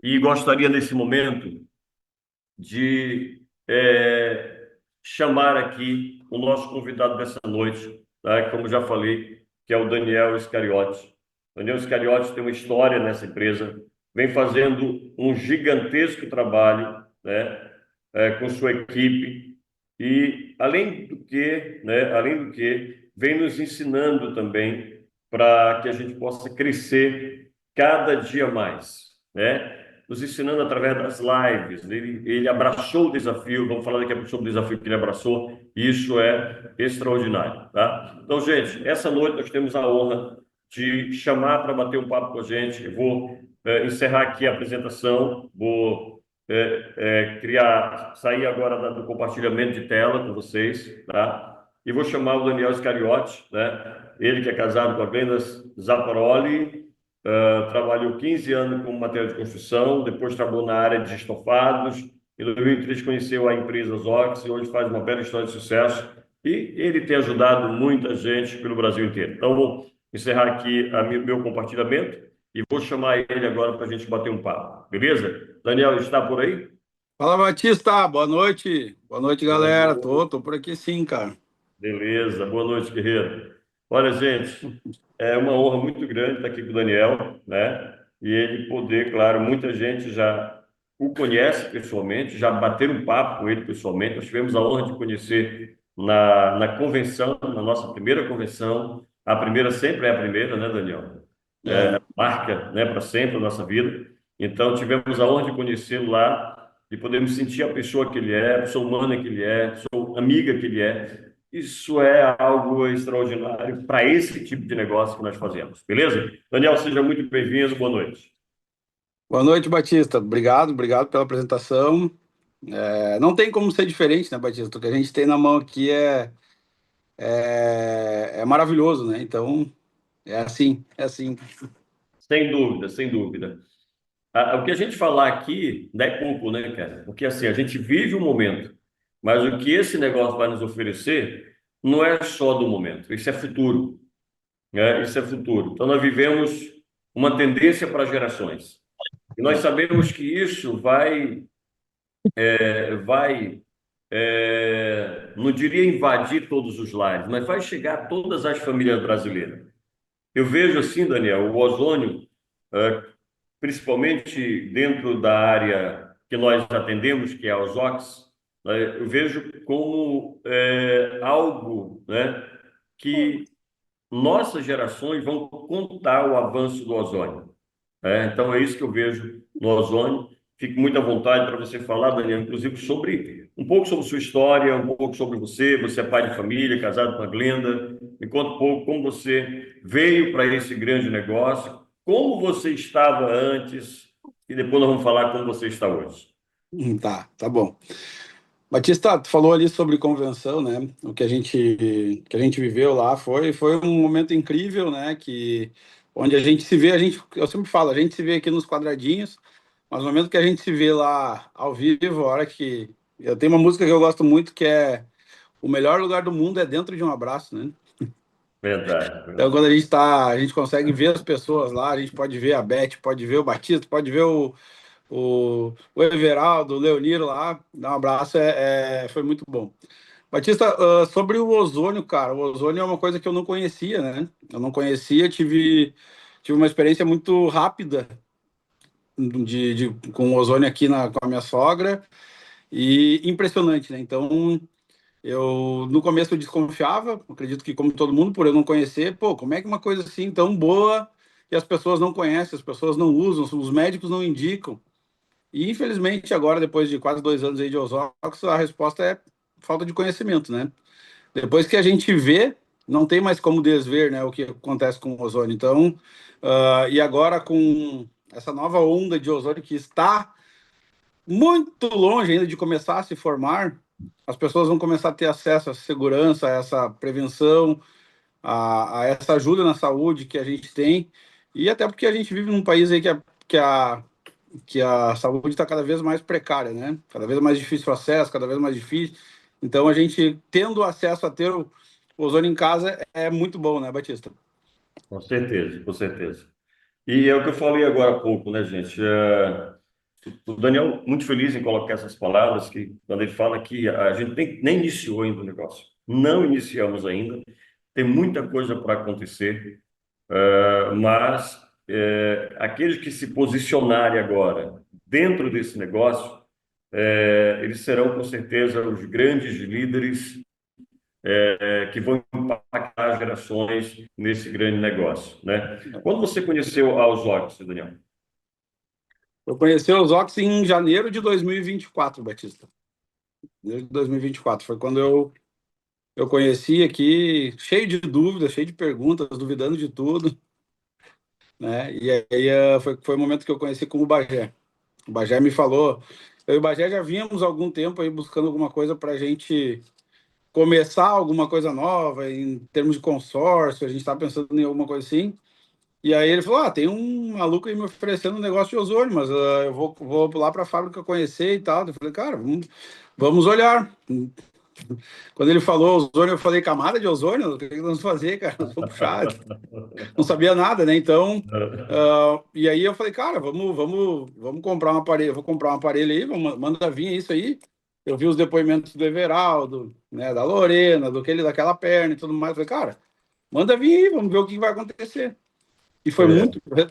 E gostaria, nesse momento, de chamar aqui o nosso convidado dessa noite, tá? Como já falei, que é o Daniel Iscariotes. Daniel Iscariotes tem uma história nessa empresa, vem fazendo um gigantesco trabalho, né, com sua equipe e, além do que, vem nos ensinando também para que a gente possa crescer cada dia mais, né? Nos ensinando através das lives. Ele abraçou o desafio, vamos falar daqui a pouco sobre o desafio que ele abraçou, e isso é extraordinário, tá? Então, gente, essa noite nós temos a honra de chamar para bater um papo com a gente. Eu vou encerrar aqui a apresentação, vou sair agora do compartilhamento de tela com vocês, tá? E vou chamar o Daniel Iscariotes, né? Ele que é casado com a Glenda Zaparoli, trabalhou 15 anos como material de construção, depois trabalhou na área de estofados. Em 2003 conheceu a empresa Zox e hoje faz uma bela história de sucesso. E ele tem ajudado muita gente pelo Brasil inteiro. Então, vou encerrar aqui meu compartilhamento e vou chamar ele agora para a gente bater um papo. Beleza? Daniel, está por aí? Fala, Batista, boa noite. Boa noite, Boa galera. noite. Tô por aqui sim, cara. Beleza, boa noite, guerreiro. Olha, gente, é uma honra muito grande estar aqui com o Daniel, né? E ele poder, claro, muita gente já o conhece pessoalmente, já bateram um papo com ele pessoalmente. Nós tivemos a honra de conhecer na convenção, na nossa primeira convenção. A primeira sempre é a primeira, né, Daniel? É, Marca, né, para sempre a nossa vida. Então, tivemos a honra de conhecê-lo lá, de podermos sentir a pessoa que ele é, a pessoa humana que ele é, a pessoa amiga que ele é. Isso é algo extraordinário para esse tipo de negócio que nós fazemos, beleza? Daniel, seja muito bem-vindo, boa noite. boa noite, Batista. Obrigado pela apresentação. Não tem como ser diferente, né, Batista? O que a gente tem na mão aqui é maravilhoso, né? Então, é assim. Sem dúvida, sem dúvida. O que a gente falar aqui não é pouco, né, cara? Porque assim, a gente vive o momento, mas o que esse negócio vai nos oferecer não é só do momento, isso é futuro, né? Isso é futuro. Então, nós vivemos uma tendência para gerações. E nós sabemos que isso não diria invadir todos os lares, mas vai chegar a todas as famílias brasileiras. Eu vejo assim, Daniel, o ozônio, eh, principalmente dentro da área que nós atendemos, que é a Ozox, né, eu vejo como algo, né, que nossas gerações vão contar o avanço do ozônio. Então, é isso que eu vejo no ozônio. Fico muito à vontade para você falar, Daniel, inclusive sobre um pouco sobre sua história, um pouco sobre você. Você é pai de família, casado com a Glenda. Me conta um pouco como você veio para esse grande negócio, como você estava antes, e depois nós vamos falar como você está hoje. Tá bom. Batista, tu falou ali sobre convenção, né? O que a gente viveu lá foi um momento incrível, né? Que onde a gente se vê, eu sempre falo, a gente se vê aqui nos quadradinhos, mas no momento que a gente se vê lá ao vivo, a hora que eu tenho uma música que eu gosto muito que é O Melhor Lugar do Mundo é Dentro de um Abraço, né? Verdade. Então quando a gente consegue ver as pessoas lá, a gente pode ver a Beth, pode ver o Batista, pode ver o Everaldo, o Leoniro lá, dar um abraço, foi muito bom. Batista, sobre o ozônio, cara, o ozônio é uma coisa que eu não conhecia, né? Eu não conhecia, tive uma experiência muito rápida com o ozônio aqui com a minha sogra e impressionante, né? Então, no começo eu desconfiava, acredito que como todo mundo, por eu não conhecer, pô, como é que uma coisa assim tão boa e as pessoas não conhecem, as pessoas não usam, os médicos não indicam. E infelizmente agora, depois de quase 2 anos aí de Osório, a resposta é falta de conhecimento, né? Depois que a gente vê, não tem mais como desver, né, o que acontece com o ozônio. Então, e agora com essa nova onda de ozônio que está muito longe ainda de começar a se formar, as pessoas vão começar a ter acesso a essa segurança, a essa prevenção, a essa ajuda na saúde que a gente tem, e até porque a gente vive num país aí que a saúde está cada vez mais precária, né? Cada vez mais difícil o acesso, cada vez mais difícil. Então, a gente tendo acesso a ter o ozônio em casa é muito bom, né, Batista? Com certeza, com certeza. E é o que eu falei agora há pouco, né, gente? o Daniel, muito feliz em colocar essas palavras, que quando ele fala que a gente nem iniciou ainda o negócio. Não iniciamos ainda, tem muita coisa para acontecer, mas aqueles que se posicionarem agora dentro desse negócio, eles serão com certeza os grandes líderes que vão impactar as gerações nesse grande negócio, né? Quando você conheceu a Osório, Daniel? Eu conheci os Ox em janeiro de 2024, Batista. Desde 2024. Foi quando eu conheci aqui, cheio de dúvidas, cheio de perguntas, duvidando de tudo, né? E aí foi o momento que eu conheci com o Bagé. O Bagé me falou. Eu e o Bagé já vínhamos há algum tempo aí buscando alguma coisa para a gente começar alguma coisa nova, em termos de consórcio, a gente estava pensando em alguma coisa assim. E aí ele falou: tem um maluco aí me oferecendo um negócio de ozônio, mas eu vou lá para a fábrica conhecer e tal. Eu falei: cara, vamos olhar. Quando ele falou ozônio, eu falei: camada de ozônio? O que nós vamos fazer, cara? Nós vamos puxar. Não sabia nada, né? Então, e aí eu falei: cara, vamos comprar um aparelho. Eu vou comprar um aparelho aí, manda vir isso aí. Eu vi os depoimentos do Everaldo, né, da Lorena, daquela perna e tudo mais. Eu falei: cara, manda vir aí, vamos ver o que vai acontecer. E foi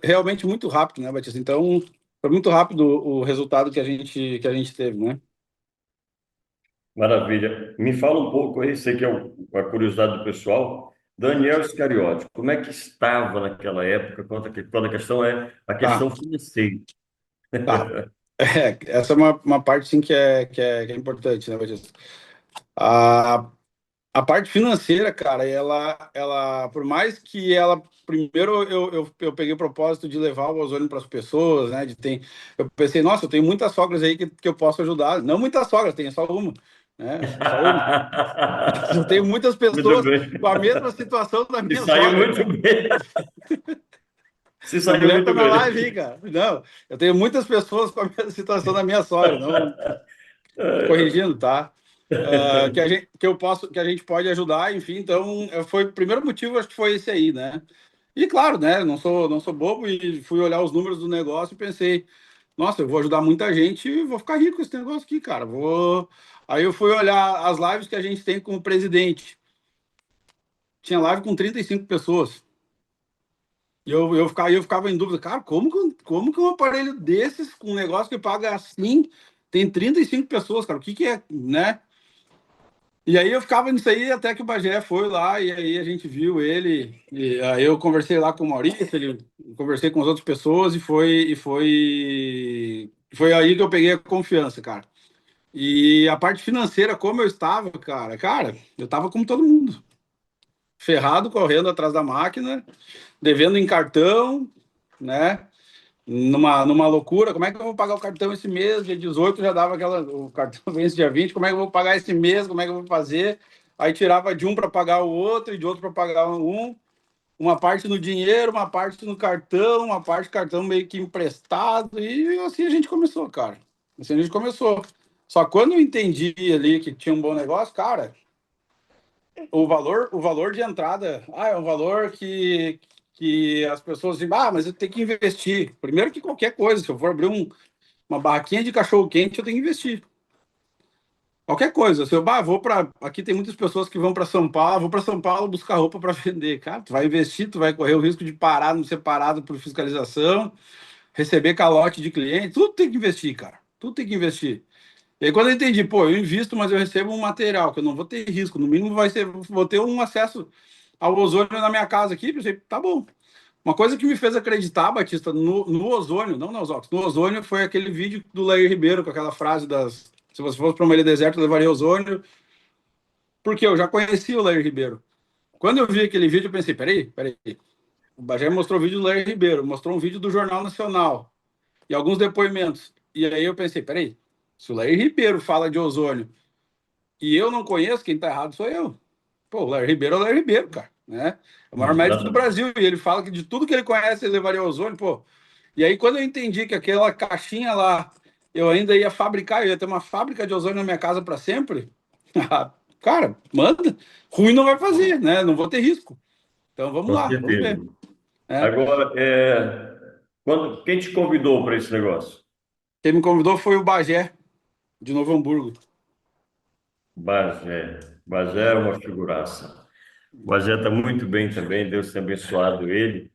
realmente muito rápido, né, Batista? Então, foi muito rápido o resultado que a gente teve, né? Maravilha. Me fala um pouco aí, sei que é a curiosidade do pessoal. Daniel Iscariote, como é que estava naquela época, quando a questão é a Tá, questão financeira? tá. Essa é uma parte, sim, que é importante, né, Batista? A, a parte financeira, cara, ela, por mais que ela. Primeiro, eu peguei o propósito de levar o ozônio para as pessoas, né? Eu pensei: nossa, eu tenho muitas sogras aí que eu posso ajudar. Não muitas sogras, tenho só uma, né? Só uma. Eu tenho muitas Muito pessoas bem. com a mesma situação da Se minha saiu sogra, muito cara. bem. Se Minha saiu mulher tá muito na bem. live, hein, cara. Não, eu tenho muitas pessoas com a mesma situação da minha sogra, não corrigindo, tá? Que a gente pode ajudar, enfim. Então, foi o primeiro motivo, acho que foi esse aí, né? E claro, né? Não sou bobo e fui olhar os números do negócio e pensei: nossa, eu vou ajudar muita gente e vou ficar rico com esse negócio aqui, cara. Vou. Aí eu fui olhar as lives que a gente tem com o presidente. Tinha live com 35 pessoas. E eu ficava em dúvida: cara, como que um aparelho desses, com um negócio que paga assim, tem 35 pessoas, cara? O que é, né? E aí eu ficava nisso aí até que o Bagé foi lá e aí a gente viu ele. E aí eu conversei lá com o Maurício, conversei com as outras pessoas e foi aí que eu peguei a confiança, cara. E a parte financeira, como eu estava, cara, eu estava como todo mundo, ferrado, correndo atrás da máquina, devendo em cartão, né? Numa loucura. Como é que eu vou pagar o cartão esse mês? Dia 18 já dava o cartão vence dia 20. Como é que eu vou pagar esse mês? Como é que eu vou fazer? Aí tirava de um para pagar o outro e de outro para pagar uma parte no dinheiro, uma parte no cartão, uma parte do cartão meio que emprestado, e assim a gente começou, cara. Assim a gente começou. Só quando eu entendi ali que tinha um bom negócio, cara, o valor de entrada, é um valor que as pessoas dizem: mas eu tenho que investir. Primeiro que qualquer coisa, se eu for abrir uma barraquinha de cachorro-quente, eu tenho que investir. Qualquer coisa. Se eu vou para. Aqui tem muitas pessoas que vão para São Paulo, vou para São Paulo buscar roupa para vender. Cara, tu vai investir, tu vai correr o risco de parar, não ser parado por fiscalização, receber calote de cliente, tudo tem que investir, cara. Tudo tem que investir. E aí, quando eu entendi: eu invisto, mas eu recebo um material, que eu não vou ter risco, no mínimo vou ter um acesso ao ozônio na minha casa aqui, pensei: tá bom. Uma coisa que me fez acreditar, Batista, no ozônio, não nos óxidos, no ozônio, foi aquele vídeo do Lair Ribeiro, com aquela frase se você fosse para uma ilha deserta, eu levaria ozônio, porque eu já conhecia o Lair Ribeiro. Quando eu vi aquele vídeo, eu pensei: peraí. O Bagé mostrou o vídeo do Lair Ribeiro, mostrou um vídeo do Jornal Nacional e alguns depoimentos. E aí eu pensei: peraí, se o Lair Ribeiro fala de ozônio e eu não conheço, quem tá errado sou eu. Pô, o Lair Ribeiro é o Lair Ribeiro, cara, né? É o maior médico do Exatamente. Brasil, e ele fala que de tudo que ele conhece, ele levaria ozônio, pô. E aí, quando eu entendi que aquela caixinha lá, eu ainda ia fabricar, eu ia ter uma fábrica de ozônio na minha casa para sempre, cara, manda. Ruim não vai fazer, né? Não vou ter risco. Então, vamos Com lá, vamos certeza. ver. É. Agora, quem te convidou para esse negócio? Quem me convidou foi o Bagé, de Novo Hamburgo. Bagé. Bagé é É. uma figuraça. O Bagé está muito bem também, Deus tenha abençoado ele.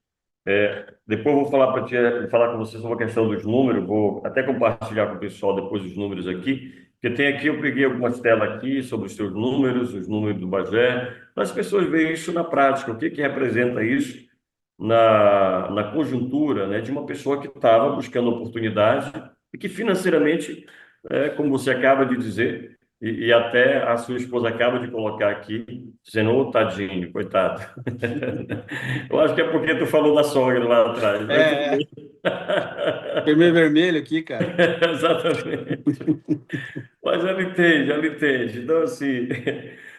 Depois eu vou falar para ti, falar com você sobre a questão dos números, vou até compartilhar com o pessoal depois os números aqui, porque tem aqui, eu peguei algumas telas aqui sobre os seus números, os números do Bagé, para as pessoas verem isso na prática, o que que representa isso na conjuntura, né, de uma pessoa que estava buscando oportunidade e que financeiramente, como você acaba de dizer, e até a sua esposa acaba de colocar aqui, dizendo, ô tadinho, coitado. Eu acho que é porque tu falou da sogra lá atrás, É, mas tudo é. bem. Vermelho, vermelho aqui, cara. Exatamente. Mas ela entende. Então, assim,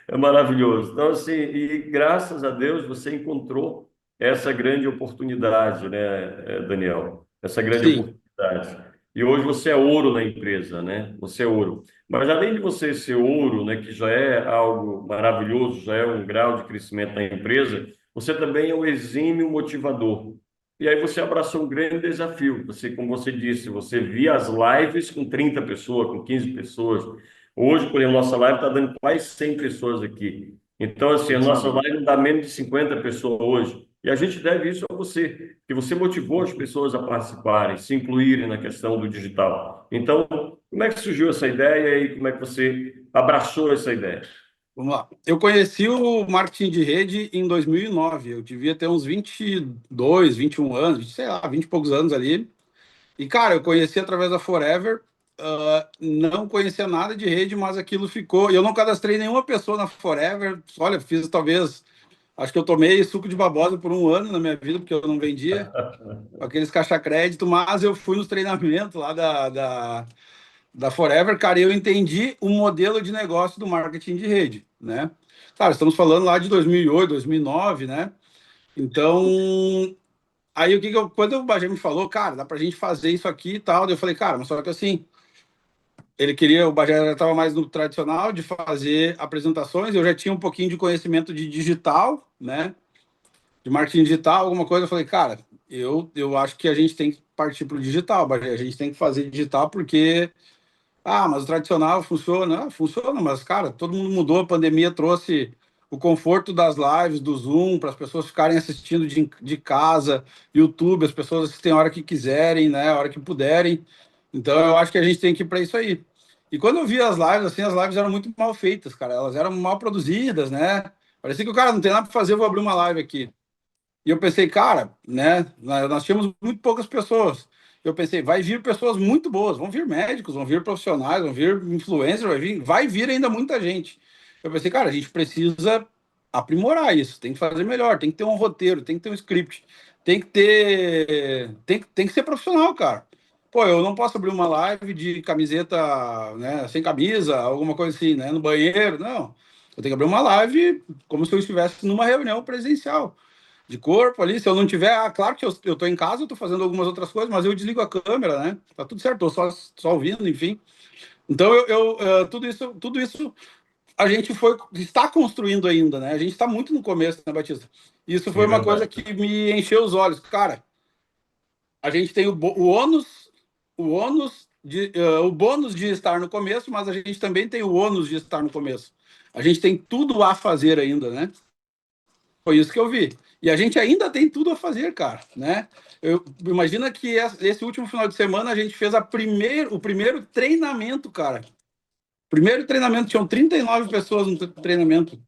é maravilhoso. Então, assim, e graças a Deus você encontrou essa grande oportunidade, né, Daniel? Essa grande Sim, oportunidade. E hoje você é ouro na empresa, né? Você é ouro. Mas além de você ser ouro, né, que já é algo maravilhoso, já é um grau de crescimento na empresa, você também é um exímio motivador. E aí você abraçou um grande desafio. Você, como você disse, você via as lives com 30 pessoas, com 15 pessoas. Hoje, por exemplo, nossa live está dando quase 100 pessoas aqui. Então, assim, a nossa maravilha. live não dá menos de 50 pessoas hoje. E a gente deve isso a você, que você motivou as pessoas a participarem, se incluírem na questão do digital. Então, como é que surgiu essa ideia e como é que você abraçou essa ideia? Vamos lá. Eu conheci o marketing de rede em 2009. Eu devia ter uns 22, 21 anos, sei lá, 20 e poucos anos ali. E, cara, eu conheci através da Forever. Não conhecia nada de rede, mas aquilo ficou. Eu não cadastrei nenhuma pessoa na Forever. Olha, fiz talvez. Acho que eu tomei suco de babosa por um ano na minha vida, porque eu não vendia aqueles caixa crédito, mas eu fui nos treinamentos lá da Forever, cara, e eu entendi o modelo de negócio do marketing de rede, né? Cara, estamos falando lá de 2008, 2009, né? Então, aí o que que eu, quando o Bajé me falou, cara, dá pra gente fazer isso aqui e tal, eu falei, cara, mas só que assim, ele queria, o Bajé já estava mais no tradicional de fazer apresentações, eu já tinha um pouquinho de conhecimento de digital, né? De marketing digital, alguma coisa, eu falei, cara, eu acho que a gente tem que partir para o digital, Bajé, a gente tem que fazer digital porque mas o tradicional funciona. Funciona, mas, cara, todo mundo mudou. A pandemia trouxe o conforto das lives, do Zoom, para as pessoas ficarem assistindo de casa, YouTube, as pessoas assistem a hora que quiserem, né? A hora que puderem. Então, eu acho que a gente tem que ir para isso aí. E quando eu vi as lives, assim, as lives eram muito mal feitas, cara. Elas eram mal produzidas, né? Parecia que o cara não tem nada para fazer, eu vou abrir uma live aqui. E eu pensei, cara, né? Nós tínhamos muito poucas pessoas. Eu pensei, vai vir pessoas muito boas, vão vir médicos, vão vir profissionais, vão vir influencers, vai vir ainda muita gente. Eu pensei, cara, a gente precisa aprimorar isso, tem que fazer melhor, tem que ter um roteiro, tem que ter um script, tem que ser profissional, cara. Pô, eu não posso abrir uma live de camiseta, né, sem camisa, alguma coisa assim, né, no banheiro, não. Eu tenho que abrir uma live como se eu estivesse numa reunião presencial de corpo ali. Se eu não tiver, claro que eu tô em casa, eu tô fazendo algumas outras coisas, mas eu desligo a câmera, né? Tá tudo certo, tô só ouvindo, enfim. Então tudo isso a gente está construindo ainda, né? A gente está muito no começo, né, Batista? Isso foi É uma coisa verdade. que me encheu os olhos. Cara, a gente tem o bônus de estar no começo, mas a gente também tem o ônus de estar no começo. A gente tem tudo a fazer ainda, né? Foi isso que eu vi. E a gente ainda tem tudo a fazer, cara, né? Imagina que esse último final de semana a gente fez o primeiro treinamento, cara. Primeiro treinamento, tinham 39 pessoas no treinamento.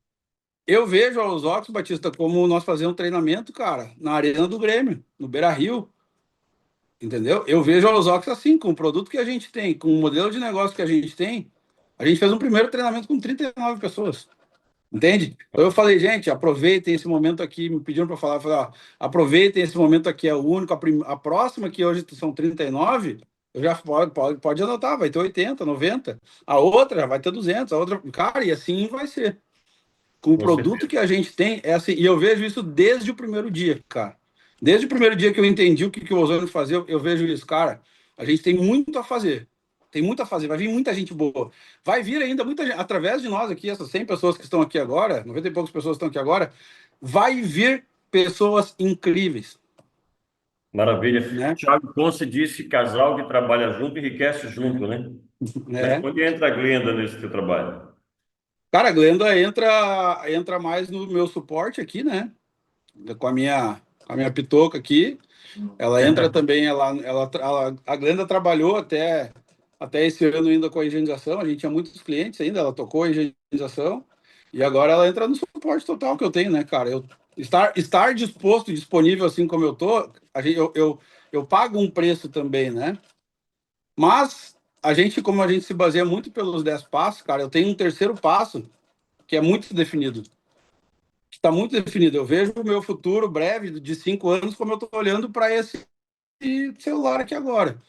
Eu vejo aos Ox, Batista, como nós fazemos um treinamento, cara, na Arena do Grêmio, no Beira-Rio, entendeu? Eu vejo aos Ox assim, com o produto que a gente tem, com o modelo de negócio que a gente tem, a gente fez um primeiro treinamento com 39 pessoas. Entende? Então eu falei, gente, aproveitem esse momento aqui, me pediram para falar, eu falei, ó, aproveitem esse momento aqui, é o único, a próxima, que hoje são 39, eu já pode anotar, vai ter 80, 90, a outra já vai ter 200, a outra, cara, e assim vai ser. Com o Com produto certeza. que a gente tem, é assim, e eu vejo isso desde o primeiro dia, cara. Desde o primeiro dia que eu entendi o que o Ozônio fazia, eu vejo isso, cara. A gente tem muito a fazer. Tem muito a fazer. Vai vir muita gente boa. Vai vir ainda muita gente, através de nós aqui, essas 100 pessoas que estão aqui agora, 90 e poucas pessoas que estão aqui agora, vai vir pessoas incríveis. Maravilha. né? Tiago Ponce disse: casal que trabalha junto enriquece junto, né? Mas É. onde entra a Glenda nesse teu trabalho? Cara, a Glenda entra mais no meu suporte aqui, né? Com a minha pitoca aqui. Ela entra também, a Glenda trabalhou até esse ano ainda com a higienização. A gente tinha muitos clientes ainda, ela tocou a higienização. E agora ela entra no suporte total que eu tenho, né, cara? Estar disposto, disponível assim como eu tô, eu pago um preço também, né? Mas como a gente se baseia muito pelos 10 passos, cara, eu tenho um terceiro passo que é muito definido. Que está muito definido. Eu vejo o meu futuro breve de 5 anos como eu estou olhando para esse celular aqui agora.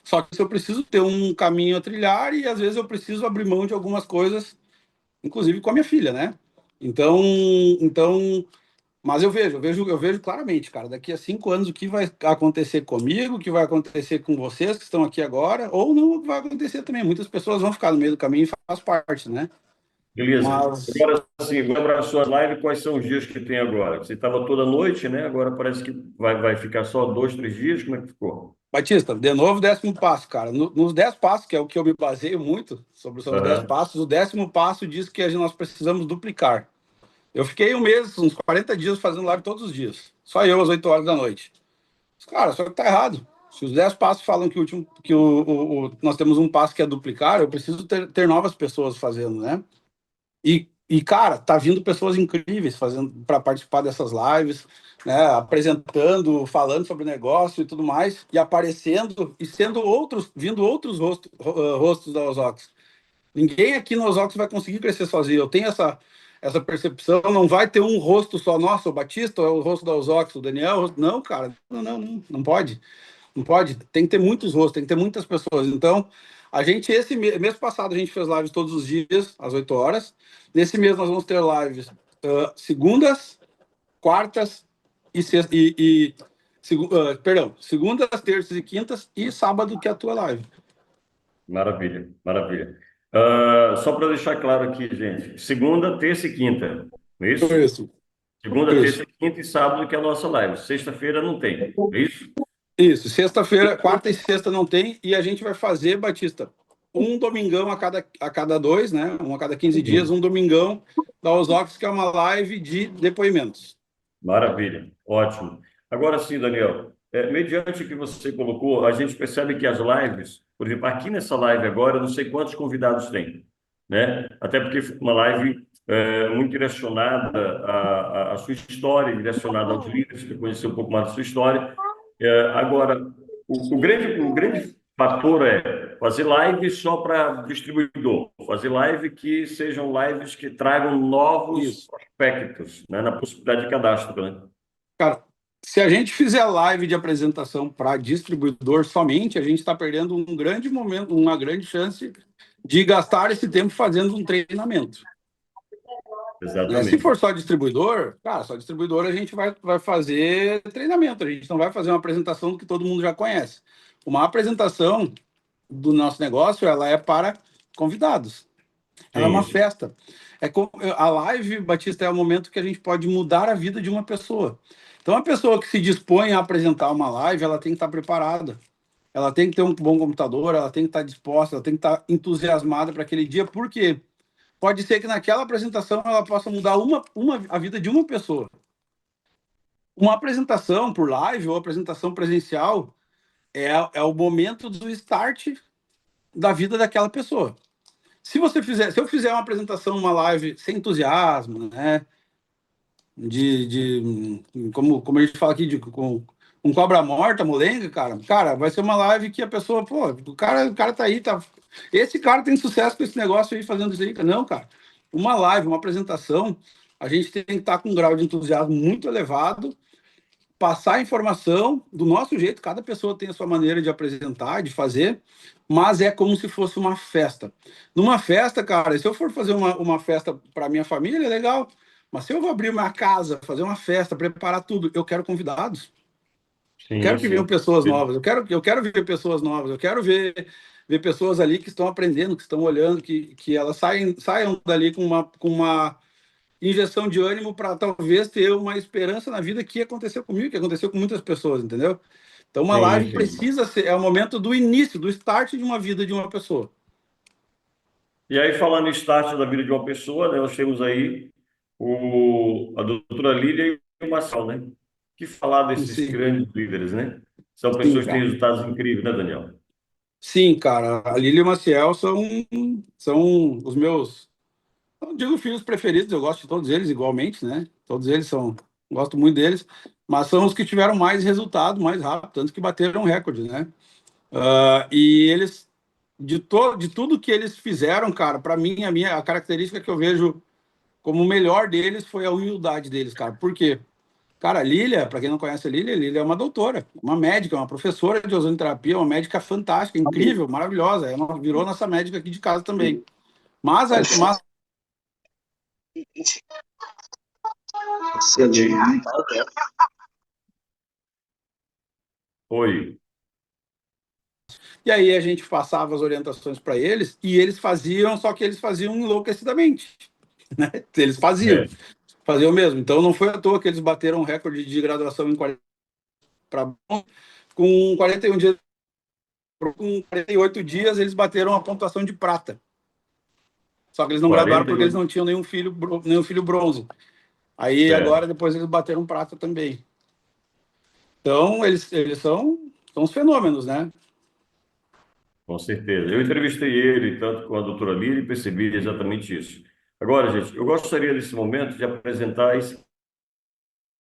Só que eu preciso ter um caminho a trilhar e às vezes eu preciso abrir mão de algumas coisas, inclusive com a minha filha, né? Então, então, mas eu vejo claramente, cara, daqui a 5 anos o que vai acontecer comigo, o que vai acontecer com vocês que estão aqui agora, ou não vai acontecer também. Muitas pessoas vão ficar no meio do caminho e faz parte, né? Beleza. Mas, Agora sim, agora as suas lives, quais são os dias que tem agora? Você estava toda noite, né? Agora parece que vai ficar só 2, 3 dias. Como é que ficou? Batista, de novo, 10º passo, cara. Nos 10 passos, que é o que eu me baseio muito sobre os 10 Aham. passos, o 10º passo diz que nós precisamos duplicar. Eu fiquei um mês, uns 40 dias fazendo live todos os dias. Só eu, às 8 horas da noite. Cara, só que tá errado. Se os 10 passos falam que, nós temos um passo que é duplicar, eu preciso ter novas pessoas fazendo, né? Cara, tá vindo pessoas incríveis fazendo para participar dessas lives, né? Apresentando, falando sobre o negócio e tudo mais, e aparecendo e vindo outros rostos da Ozox. Ninguém aqui no Ozox vai conseguir crescer sozinho. Eu tenho essa percepção. Não vai ter um rosto só. Nossa, o Batista é o rosto da Ozox, o Daniel. Não, cara, não pode. Não pode. Tem que ter muitos rostos, tem que ter muitas pessoas. Então, esse mês passado, a gente fez lives todos os dias, às 8 horas. Nesse mês, nós vamos ter lives segundas, quartas e sextas. Perdão, segundas, terças e quintas e sábado, que é a tua live. Maravilha, maravilha. Só para deixar claro aqui, gente, segunda, terça e quinta, não é isso? Isso, Segunda, terça isso. e quinta e sábado que é a nossa live. Sexta-feira não tem, é isso? Isso, sexta-feira, quarta e sexta não tem, e a gente vai fazer, Batista, um domingão a cada dois, né? Um a cada 15 dias, Sim. um domingão da Ozox, que é uma live de depoimentos. Maravilha, ótimo. Agora sim, Daniel, mediante o que você colocou, a gente percebe que as lives, por exemplo, aqui nessa live agora, eu não sei quantos convidados tem, né? Até porque foi uma live muito direcionada à sua história, direcionada aos líderes, para conhecer um pouco mais da sua história. Agora, o grande fator é fazer live só para distribuidor, fazer live que sejam lives que tragam novos Isso. prospectos, né, na possibilidade de cadastro, né? Cara, se a gente fizer live de apresentação para distribuidor somente, a gente está perdendo um grande momento, uma grande chance de gastar esse tempo fazendo um treinamento. Né? Se Exatamente. for só distribuidor, cara, só distribuidor a gente vai fazer treinamento, a gente não vai fazer uma apresentação do que todo mundo já conhece. Uma apresentação do nosso negócio, ela é para convidados. Ela é uma Sim, festa. A live, Batista, é o momento que a gente pode mudar a vida de uma pessoa. Então, a pessoa que se dispõe a apresentar uma live, ela tem que estar preparada. Ela tem que ter um bom computador, ela tem que estar disposta, ela tem que estar entusiasmada para aquele dia, porque pode ser que naquela apresentação ela possa mudar a vida de uma pessoa. Uma apresentação por live ou apresentação presencial é o momento do start da vida daquela pessoa. Se eu fizer uma apresentação, uma live sem entusiasmo, né? Como a gente fala aqui, com um cobra morta, molenga, cara, vai ser uma live que a pessoa, pô, o cara tá aí, tá. Esse cara tem sucesso com esse negócio aí, fazendo isso aí. Não, cara. Uma live, uma apresentação, a gente tem que estar com um grau de entusiasmo muito elevado, passar a informação do nosso jeito, cada pessoa tem a sua maneira de apresentar, de fazer, mas é como se fosse uma festa. Numa festa, cara, se eu for fazer uma festa para minha família, é legal, mas se eu vou abrir uma casa, fazer uma festa, preparar tudo, eu quero convidados. Eu sim, quero que venham sim. pessoas novas, eu quero ver pessoas novas, eu quero ver pessoas ali que estão aprendendo, que estão olhando, que elas saiam dali com uma injeção de ânimo para talvez ter uma esperança na vida que aconteceu comigo, que aconteceu com muitas pessoas, entendeu? Então, uma Sim, live sim. precisa ser, é o momento do início, do start de uma vida de uma pessoa. E aí, falando em start da vida de uma pessoa, né, nós temos aí a doutora Lília e o Marcel, né? Que falar desses Sim, grandes líderes, né? São sim, pessoas que têm cara. resultados incríveis, né, Daniel? Sim, cara. A Lília e o Maciel são os meus, não digo filhos preferidos, eu gosto de todos eles igualmente, né? Todos eles são, gosto muito deles, mas são os que tiveram mais resultado, mais rápido, tanto que bateram recorde, né? E eles, de tudo que eles fizeram, cara, para mim, a característica que eu vejo como o melhor deles foi a humildade deles, cara. Por quê? Cara, a Lília, para quem não conhece a Lília é uma doutora, uma médica, uma professora de ozonoterapia, uma médica fantástica, incrível, maravilhosa. Ela virou nossa médica aqui de casa também. Mas Oi. e aí a gente passava as orientações para eles e eles faziam, só que eles faziam enlouquecidamente, né? Eles É, faziam mesmo. Então não foi à toa que eles bateram um recorde de graduação em 40 para com 41 dias, com 48 dias eles bateram a pontuação de prata. Só que eles não graduaram porque eles 48. não tinham nenhum filho bronze. Aí agora Certo, depois eles bateram prata também. Então eles são os fenômenos, né? com certeza. Eu entrevistei ele, tanto com a doutora Lília, e percebi exatamente isso. Agora, gente, eu gostaria nesse momento de apresentar esse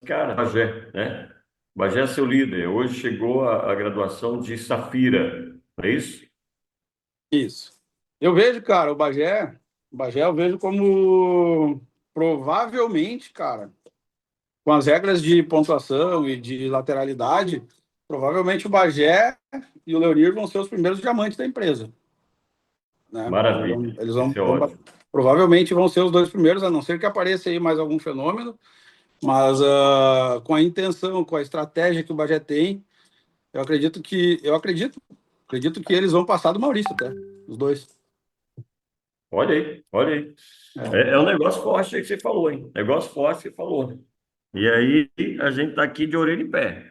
cara, Bagé, né? Bagé é seu líder. Hoje chegou a graduação de Safira, não é isso? Isso. Eu vejo, cara, o Bagé eu vejo como provavelmente, cara, com as regras de pontuação e de lateralidade, provavelmente o Bagé e o Leonir vão ser os primeiros diamantes da empresa, né? Maravilha. Isso é Vão ótimo. provavelmente vão ser os dois primeiros, a não ser que apareça aí mais algum fenômeno, mas com a intenção, com a estratégia que o Bagé tem, acredito que eles vão passar do Maurício até, os dois. Olha aí, olha aí. É. É um negócio forte aí que você falou, hein? Negócio forte que você falou. E aí a gente tá aqui de orelha em pé.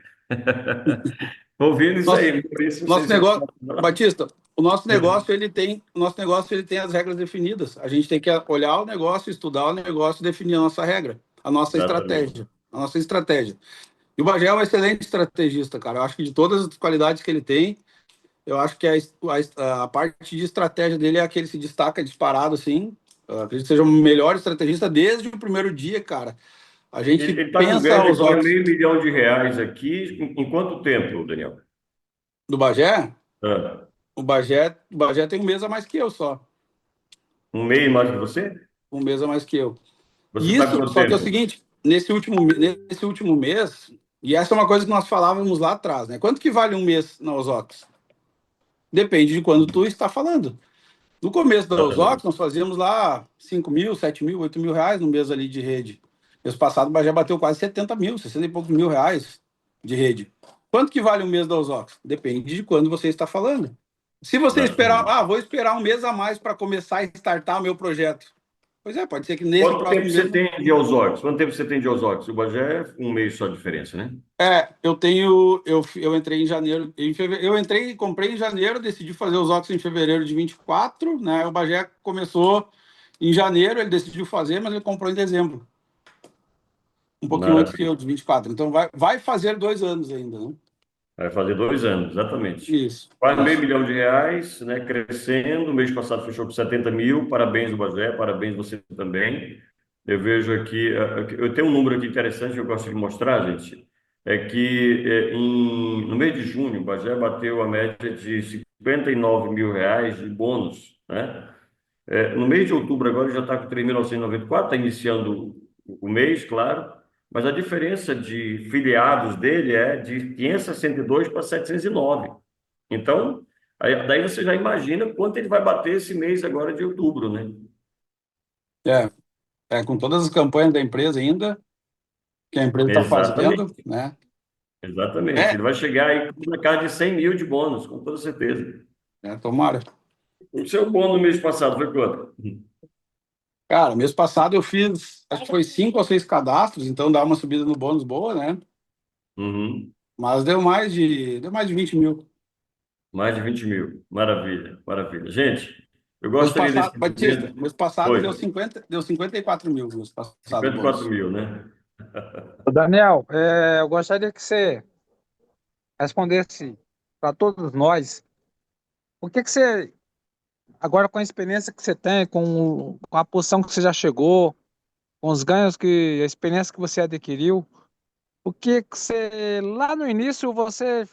Ouvindo isso Nosso, aí, por isso não sei nosso se você... negócio, Batista, o nosso negócio ele tem as regras definidas. A gente tem que olhar o negócio, estudar o negócio, definir a nossa regra, Exatamente. a nossa estratégia. E o Bagé é um excelente estrategista, cara. Eu acho que de todas as qualidades que ele tem, eu acho que a parte de estratégia dele é a que ele se destaca disparado, assim. Eu acredito que seja o melhor estrategista desde o primeiro dia, cara. A gente Ele está com pensa média os agora óculos R$ 500 mil aqui. Em quanto tempo, Daniel? do Bagé. Ah, O Bagé tem um mês a mais que eu só. um mês mais que você? Um mês a mais que eu. Você E está com isso, quanto só que é o tempo? seguinte, nesse último mês, e essa é uma coisa que nós falávamos lá atrás, né? Quanto que vale um mês na Osox? Depende de quando tu está falando. No começo da Osox, Exatamente. nós fazíamos lá 5 mil, 7 mil, 8 mil reais no mês ali de rede. Mês passado, o Bagé bateu quase 70 mil, 60 e poucos mil reais de rede. Quanto que vale um mês da Osox? Depende de quando você está falando. Se você esperar, Exatamente. vou esperar um mês a mais para começar a startar o meu projeto. Pois é, pode ser que nesse Quanto tempo próximo você mês. tem de Osório? Quanto tempo você tem de Osório? O Bagé é um mês só de diferença, né? Eu entrei em janeiro, eu entrei e comprei em janeiro, decidi fazer os óculos em fevereiro de 24, né? O Bagé começou em janeiro, ele decidiu fazer, mas ele comprou em dezembro, um pouquinho antes que Maravilha. eu, de 24. Então vai fazer 2 anos ainda, né? Vai fazer 2 anos, exatamente. Isso, Quase meio isso. milhão de reais, né? Crescendo. O mês passado fechou com 70 mil. Parabéns, o Bagé. Parabéns você também. Eu vejo aqui, eu tenho um número aqui interessante que eu gosto de mostrar, gente. É que no mês de junho, o Bagé bateu a média de 59 mil reais de bônus, né? No mês de outubro, agora, ele já está com 3.994, está iniciando o mês, claro, mas a diferença de filiados dele é de 562 para 709. Então, daí você já imagina quanto ele vai bater esse mês agora de outubro, né? É, com todas as campanhas da empresa ainda, que a empresa está fazendo, Exatamente, né? exatamente. É, Ele vai chegar aí na casa de 100 mil de bônus, com toda certeza. tomara. O seu bônus no mês passado foi quanto? Cara, mês passado eu fiz, acho que foi 5 ou 6 cadastros, então dá uma subida no bônus boa, né? Uhum. Mas deu mais de 20 mil. Mais de 20 mil. Maravilha, maravilha. Gente, eu Mês gostaria passado, nesse Batista, momento. mês passado Oi, deu 54 mil mês passado 54 bônus. mil, né? Ô, Daniel, eu gostaria que você respondesse para todos nós, o que que você, agora com a experiência que você tem, com a posição que você já chegou, com os ganhos a experiência que você adquiriu, o que que você, lá no início, você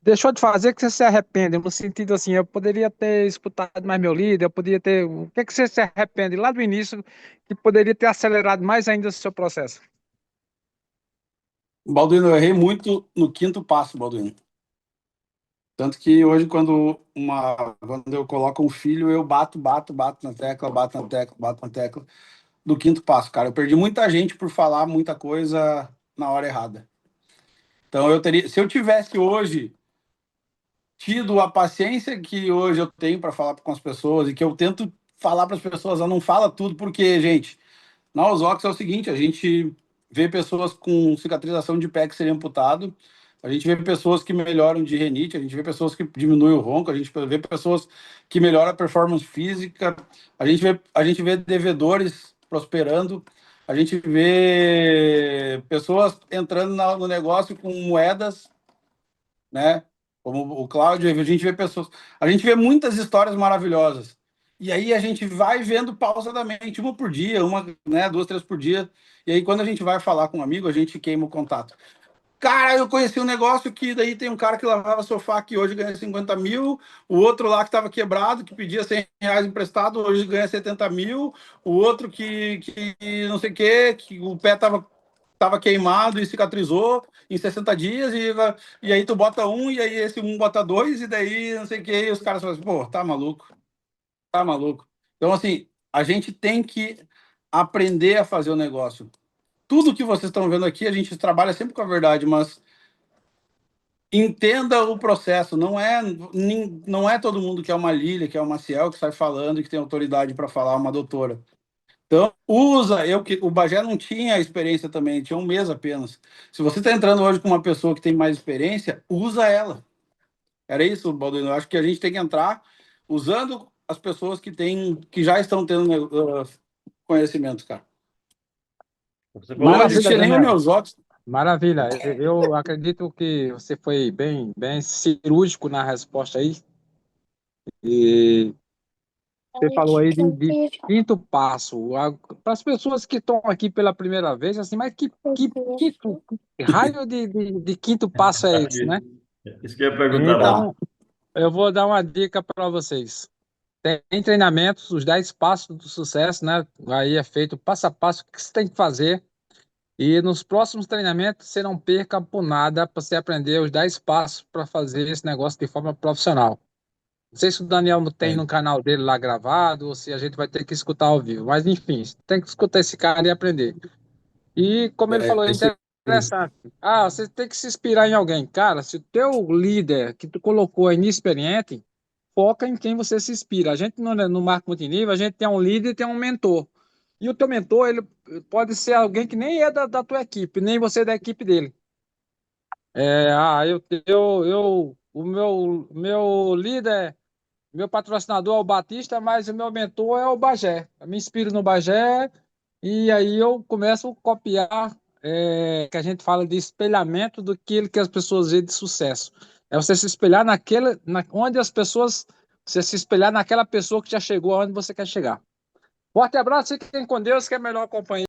deixou de fazer que você se arrepende, no sentido assim, eu poderia ter escutado mais meu líder, eu poderia ter, o que que você se arrepende lá do início que poderia ter acelerado mais ainda o seu processo? Balduino, eu errei muito no quinto passo, Balduino. Tanto que hoje, quando eu coloco um filho, eu bato na tecla, bato na tecla, bato na tecla do quinto passo, cara. Eu perdi muita gente por falar muita coisa na hora errada. Então, se eu tivesse hoje tido a paciência que hoje eu tenho para falar com as pessoas e que eu tento falar para as pessoas, eu não fala tudo, porque, gente, na Osóx é o seguinte, a gente vê pessoas com cicatrização de pé que seria amputado, a gente vê pessoas que melhoram de renite, a gente vê pessoas que diminuem o ronco, a gente vê pessoas que melhoram a performance física, a gente vê devedores prosperando, a gente vê pessoas entrando no negócio com moedas, né? Como o Cláudio, a gente vê muitas histórias maravilhosas. E aí a gente vai vendo pausadamente, uma por dia, uma, né, duas, três por dia. E aí quando a gente vai falar com um amigo, a gente queima o contato. Cara, eu conheci um negócio que daí tem um cara que lavava sofá que hoje ganha 50 mil, o outro lá que estava quebrado, que pedia 100 reais emprestado, hoje ganha 70 mil, o outro que não sei o quê, que o pé tava queimado e cicatrizou em 60 dias, e aí tu bota um, e aí esse um bota dois, e daí não sei o que, e os caras falam assim, pô, tá maluco, tá maluco. Então, assim, a gente tem que aprender a fazer o negócio. Tudo que vocês estão vendo aqui, a gente trabalha sempre com a verdade, mas entenda o processo. Não é todo mundo que é uma Lília, que é uma Maciel, que sai falando e que tem autoridade para falar, uma doutora. Então, o Bagé não tinha experiência também, tinha um mês apenas. Se você está entrando hoje com uma pessoa que tem mais experiência, usa ela. Era isso, Balduino. Eu acho que a gente tem que entrar usando as pessoas que já estão tendo conhecimento, cara. Você Não falou aí Maravilha, existe nem Daniel. homeoxótese. Maravilha. Eu acredito que você foi bem cirúrgico na resposta aí. E você falou aí de quinto passo. Para as pessoas que estão aqui pela primeira vez, assim, mas que raio de quinto passo é esse, né? aqui. Isso que eu ia perguntar Tá. lá. Então, eu vou dar uma dica para vocês. Tem treinamentos, os 10 passos do sucesso, né? Aí é feito passo a passo o que você tem que fazer. E nos próximos treinamentos, você não perca por nada para você aprender os 10 passos para fazer esse negócio de forma profissional. Não sei se o Daniel não tem É, no canal dele lá gravado ou se a gente vai ter que escutar ao vivo. Mas enfim, tem que escutar esse cara e aprender. E como ele falou, é isso aí. interessante. Ah, você tem que se inspirar em alguém. Cara, se o teu líder que tu colocou é inexperiente, foca em quem você se inspira. A gente no marco multinível, a gente tem um líder e tem um mentor. E o teu mentor, ele pode ser alguém que nem é da tua equipe, nem você é da equipe dele. O meu líder, meu patrocinador é o Batista, mas o meu mentor é o Bagé. Eu me inspiro no Bagé e aí eu começo a copiar, que a gente fala de espelhamento do que as pessoas veem de sucesso. É você se espelhar onde as pessoas, você se espelhar naquela pessoa que já chegou aonde você quer chegar. Forte abraço, fiquem com Deus, que é a melhor companhia.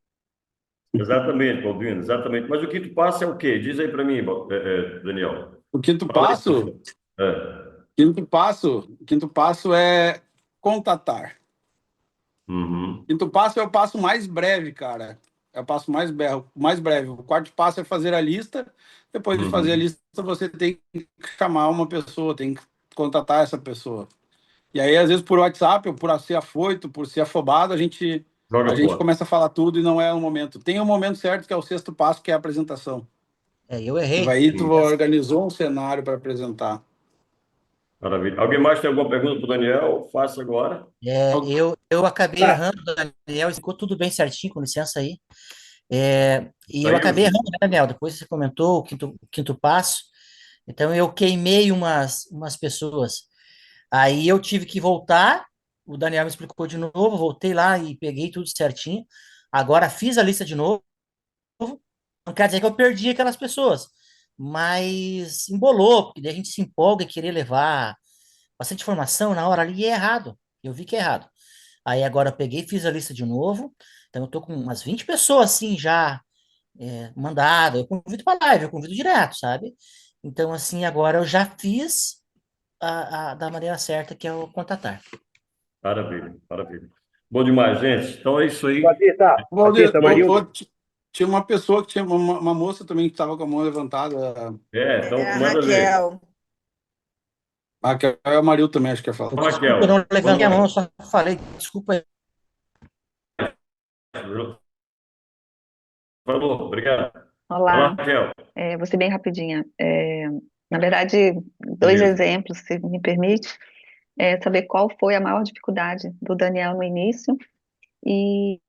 Exatamente, Baldwino, exatamente. Mas o quinto passo é o quê? Diz aí para mim, Daniel. O quinto Fala aí, por passo, favor. É. o quinto passo é contatar. Uhum, Quinto passo é o passo mais breve, cara. É o passo mais breve. O quarto passo é fazer a lista. Depois de fazer a uhum. lista, você tem que chamar uma pessoa, tem que contatar essa pessoa. E aí, às vezes, por WhatsApp, ou por ser afoito, por ser afobado, a Joga gente fora. começa a falar tudo e não é o momento. Tem o momento certo, que é o sexto passo, que é a apresentação. Eu Tu errei. vai aí, tu Hum, organizou um cenário para apresentar. Maravilha. Alguém mais tem alguma pergunta para o Daniel? Faça agora. Eu acabei Tá. errando, Daniel, ficou tudo bem certinho, com licença aí. E eu Saiu, acabei Ju? errando, né, Daniel? Depois você comentou o quinto passo. Então eu queimei umas pessoas. Aí eu tive que voltar. O Daniel me explicou de novo. Voltei lá e peguei tudo certinho. Agora fiz a lista de novo. Não quer dizer que eu perdi aquelas pessoas, mas embolou, porque daí a gente se empolga e querer levar bastante informação na hora ali e é errado. Eu vi que é errado. Aí agora eu peguei e fiz a lista de novo. Então eu tô com umas 20 pessoas assim já mandado. Eu convido para live, eu convido direto, sabe? Então assim, agora eu já fiz da maneira certa, que é o contatar. Maravilha, maravilha. Bom demais, gente. Então é isso aí. Batista, Valdir, Batista, Marinho. tinha uma pessoa que tinha uma moça também que estava com a mão levantada. Então É a manda ver. Raquel. Ah, que é o Maril também, acho que ia falar. Desculpa, eu não Raquel, levantei vamos a mão, eu lá. só falei, desculpa aí. Falou, obrigado. Vai lá, Olá, Raquel. vou ser bem rapidinha. Na verdade, dois Beleza. exemplos, se me permite, saber qual foi a maior dificuldade do Daniel no início e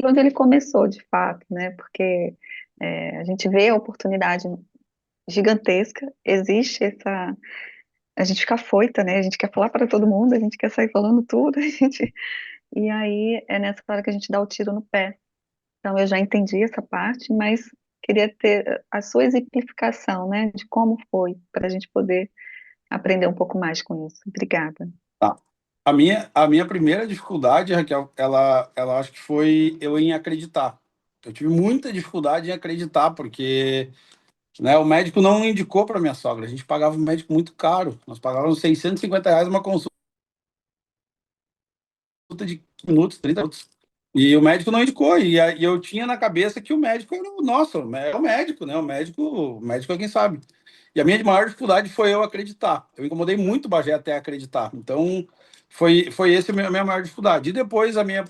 onde ele começou, de fato, né? Porque a gente vê a oportunidade gigantesca, existe essa. A gente fica afoita, né? A gente quer falar para todo mundo, a gente quer sair falando tudo, e aí é nessa hora que a gente dá o tiro no pé. Então, eu já entendi essa parte, mas queria ter a sua exemplificação, né, de como foi, para a gente poder aprender um pouco mais com isso. Obrigada. Tá. A minha primeira dificuldade, Raquel, ela acho que foi eu em acreditar. Eu tive muita dificuldade em acreditar, porque, né, o médico não indicou para minha sogra. A gente pagava um médico muito caro. Nós pagávamos R$ 650 uma consulta de 15 minutos, 30 minutos. E o médico não indicou. E eu tinha na cabeça que o médico era o nosso, é o médico, né? O médico é quem sabe. E a minha maior dificuldade foi eu acreditar. Eu incomodei muito o Bagé até acreditar. Então, foi esse a minha maior dificuldade. E depois a minha.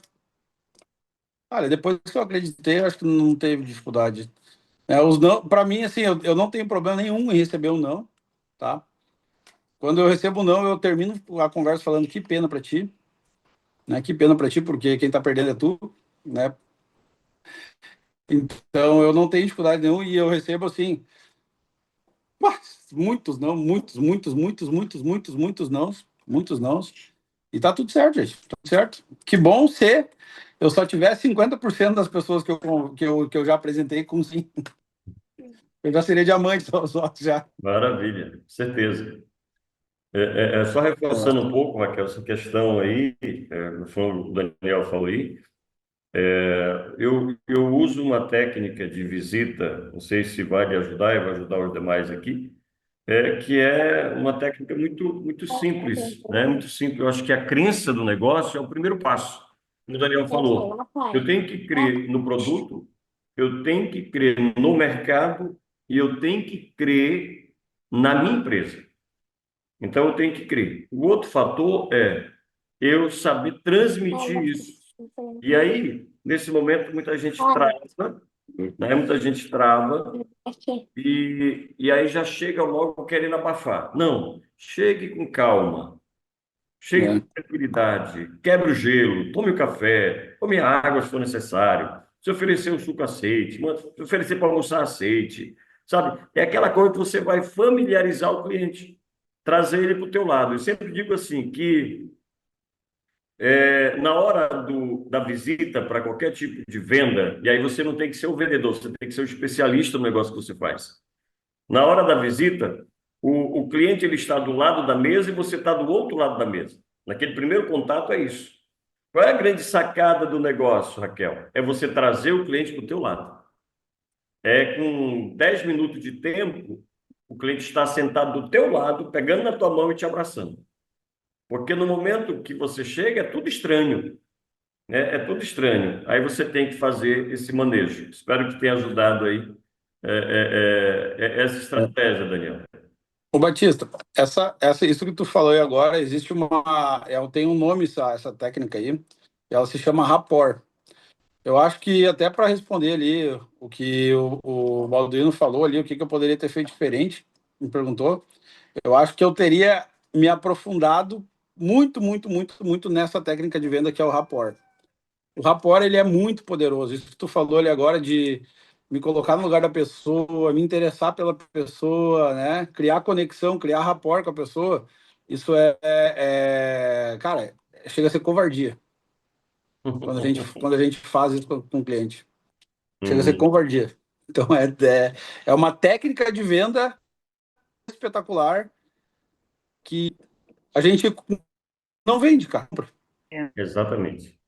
Olha, depois que eu acreditei, eu acho que não teve dificuldade. Os não, para mim, assim, eu não tenho problema nenhum em receber um não, tá? Quando eu recebo um não, eu termino a conversa falando que pena para ti, né? Que pena para ti, porque quem tá perdendo é tu, né? Então, eu não tenho dificuldade nenhuma e eu recebo, assim, muitos não, muitos não. E tá tudo certo, gente, tá tudo certo. Que bom se eu só tivesse 50% das pessoas que eu já apresentei com sim. Eu já seria diamante, só já. Maravilha, certeza. Só reforçando um pouco, Raquel, essa questão aí, o Daniel falou aí, eu uso uma técnica de visita, não sei se vai lhe ajudar e vai ajudar os demais aqui, que é uma técnica muito, muito simples, né? Muito simples. Eu acho que a crença do negócio é o primeiro passo. Como o Daniel falou, eu tenho que crer no produto, eu tenho que crer no mercado e eu tenho que crer na minha empresa. Então, eu tenho que crer. O outro fator é eu saber transmitir isso. E aí, nesse momento, muita gente trava, né? Muita gente trava e aí já chega logo querendo abafar. Não, chegue com calma, chegue É, com tranquilidade, quebre o gelo, tome o café, tome a água se for necessário, se oferecer um suco aceite, se oferecer para almoçar aceite, sabe? É aquela coisa que você vai familiarizar o cliente, trazer ele para o teu lado. Eu sempre digo assim, que na hora da visita para qualquer tipo de venda, e aí você não tem que ser o vendedor, você tem que ser o especialista no negócio que você faz. Na hora da visita, o cliente ele está do lado da mesa e você está do outro lado da mesa. Naquele primeiro contato é isso. Qual é a grande sacada do negócio, Raquel? É você trazer o cliente para o teu lado. Com 10 minutos de tempo, o cliente está sentado do teu lado, pegando na tua mão e te abraçando. Porque no momento que você chega, é tudo estranho, né? É tudo estranho. Aí você tem que fazer esse manejo. Espero que tenha ajudado aí essa é. estratégia, Daniel. Ô, Batista, isso que tu falou aí agora, existe tem um nome essa técnica aí, ela se chama rapport. Eu acho que até para responder ali o que o Baldino falou ali, o que eu poderia ter feito diferente, me perguntou, eu acho que eu teria me aprofundado muito, muito, muito, muito nessa técnica de venda que é o rapport. o rapport, ele é muito poderoso. Isso que tu falou ali agora de me colocar no lugar da pessoa, me interessar pela pessoa, né? Criar conexão, criar rapport com a pessoa. Isso cara, chega a ser covardia quando a gente faz isso com o cliente. Chega a ser Uhum. covardia. Então, é uma técnica de venda espetacular que a gente não vende, cara. Exatamente.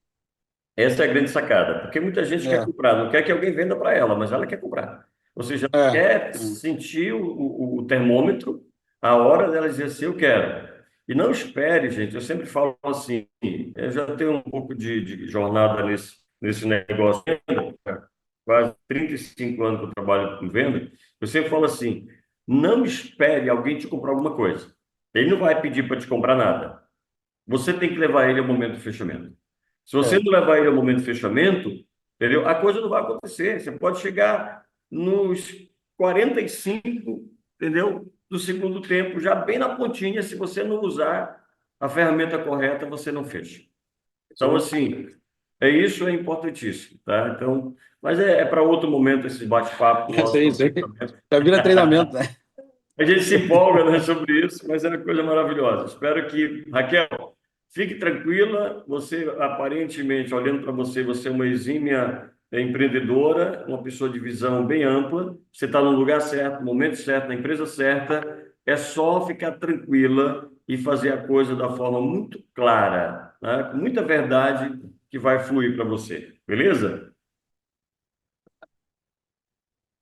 Essa é a grande sacada, porque muita gente quer É, comprar, não quer que alguém venda para ela, mas ela quer comprar. Ou seja, ela é. quer sentir o termômetro, a hora dela dizer assim, eu quero. E não espere, gente, eu sempre falo assim, eu já tenho um pouco de jornada nesse negócio, quase 35 anos que eu trabalho com venda, eu sempre falo assim, não espere alguém te comprar alguma coisa. Ele não vai pedir para te comprar nada. Você tem que levar ele ao momento do fechamento. Se você É. não levar ele ao momento do fechamento, entendeu? A coisa não vai acontecer. Você pode chegar nos 45, entendeu? Do segundo tempo, já bem na pontinha, se você não usar a ferramenta correta, você não fecha. Então, assim, isso é importantíssimo, tá? Então, mas é para outro momento esse bate-papo nosso Isso sobre aí. fechamento. Já vira treinamento, né? A gente se empolga, né, sobre isso, mas é uma coisa maravilhosa. Espero que, Raquel, fique tranquila. Você, aparentemente, olhando para você, você é uma exímia empreendedora, uma pessoa de visão bem ampla. Você está no lugar certo, no momento certo, na empresa certa. É só ficar tranquila e fazer a coisa da forma muito clara, né, com muita verdade, que vai fluir para você. Beleza?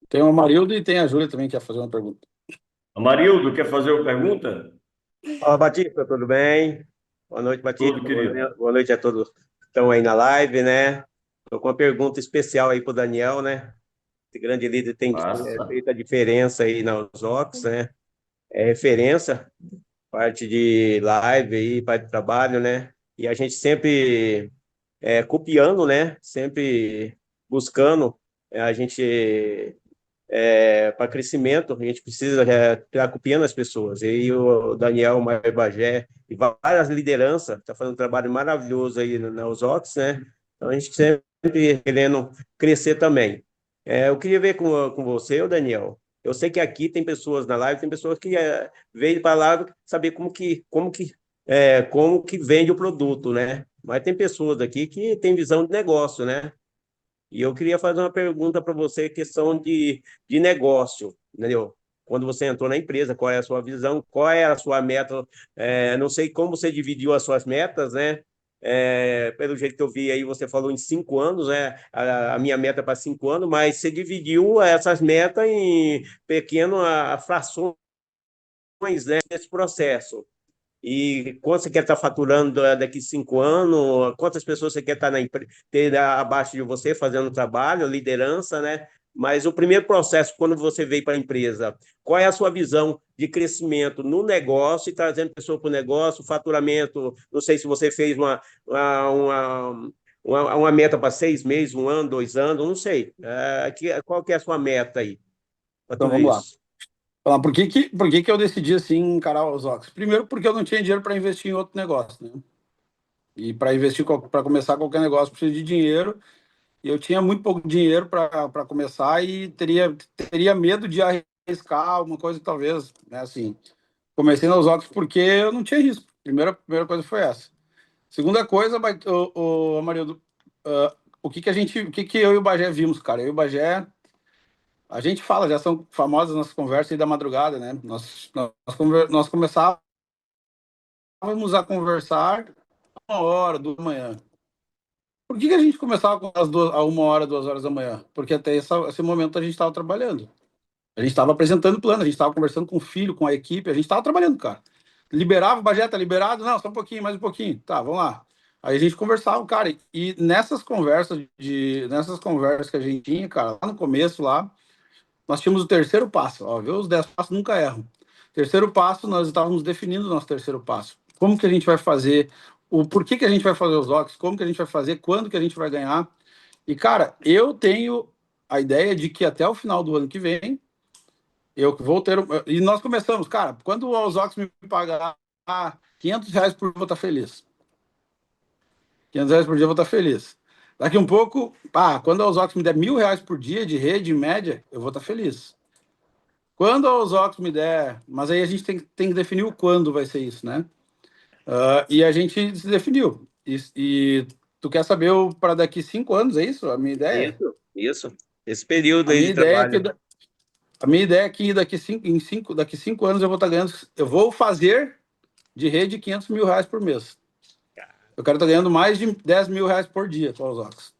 Tem o Amarildo e tem a Júlia também que quer fazer uma pergunta. Amarildo, quer fazer uma pergunta? Fala, Batista, tudo bem? Boa noite, Tudo, Batista. querido. Boa noite a todos que estão aí na live, né? Estou com uma pergunta especial aí para o Daniel, né? Esse grande líder tem Passa. feito a diferença aí na Osóx, né? É referência, parte de live aí, parte de trabalho, né? E a gente sempre copiando, né? Sempre buscando, a gente para crescimento, a gente precisa estar copiando as pessoas. E o Daniel Maia Bagé e várias lideranças estão fazendo um trabalho maravilhoso aí na Osóx, né? Então a gente sempre querendo crescer também. Eu queria ver com você, o Daniel. Eu sei que aqui tem pessoas na live, tem pessoas que veio para lá saber como que vende o produto, né? Mas tem pessoas aqui que têm visão de negócio, né? E eu queria fazer uma pergunta para você, questão de negócio, entendeu? Quando você entrou na empresa, qual é a sua visão, qual é a sua meta? Não sei como você dividiu as suas metas, né? Pelo jeito que eu vi aí, você falou em 5 anos, né? A minha meta é para 5 anos, mas você dividiu essas metas em pequenas frações, né, nesse processo. E quanto você quer estar faturando daqui 5 anos? Quantas pessoas você quer estar ter abaixo de você fazendo trabalho, liderança, né? Mas o primeiro processo, quando você veio para a empresa, qual é a sua visão de crescimento no negócio e trazendo pessoa para o negócio, faturamento? Não sei se você fez uma meta para 6 meses, 1 ano, 2 anos, não sei. Qual que é a sua meta aí para Então tudo vamos lá. isso? Falar por que eu decidi assim encarar os Ox? Primeiro, porque eu não tinha dinheiro para investir em outro negócio, né? E para investir, para começar qualquer negócio, precisa de dinheiro. E eu tinha muito pouco dinheiro para começar e teria medo de arriscar alguma coisa, talvez, né? Assim, comecei nos Ox porque eu não tinha risco. Primeira coisa foi essa. Segunda coisa, o Amarildo, o que que eu e o Bagé vimos, cara? Eu e o Bagé, a gente fala, já são famosas nossas conversas aí da madrugada, né? Nós começávamos a conversar 1 hora, 2 da manhã. Por que que a gente começava com a 1 hora, 2 horas da manhã? Porque até esse momento a gente estava trabalhando. A gente estava apresentando plano, a gente estava conversando com o filho, com a equipe, a gente estava trabalhando, cara. Liberava, o Bagé tá liberado? Não, só um pouquinho, mais um pouquinho. Tá, vamos lá. Aí a gente conversava, cara, e nessas conversas que a gente tinha, cara, lá no começo, lá, nós tínhamos o terceiro passo, ó, viu? Os 10 passos nunca erram. Terceiro passo, nós estávamos definindo o nosso terceiro passo. Como que a gente vai fazer, o porquê que a gente vai fazer os OCs, como que a gente vai fazer, quando que a gente vai ganhar. E, cara, eu tenho a ideia de que até o final do ano que vem, eu vou ter. E nós começamos, cara, quando o Osóx me pagar R$ 500 por dia, eu vou estar feliz. R$ 500 por dia, eu vou estar feliz. Daqui um pouco, quando a Osóx me der R$ 1.000 por dia de rede, em média, eu vou estar feliz. Quando a Osóx me der... Mas aí a gente tem que definir o quando vai ser isso, né? E a gente se definiu. E tu quer saber para daqui 5 anos, é isso? A minha ideia? Isso. Esse período A aí minha de ideia é que trabalho. a minha ideia é que daqui 5 anos eu vou estar ganhando. Eu vou fazer de rede R$ 500.000 por mês. Eu quero estar ganhando mais de R$ 10.000 por dia com a Osóx.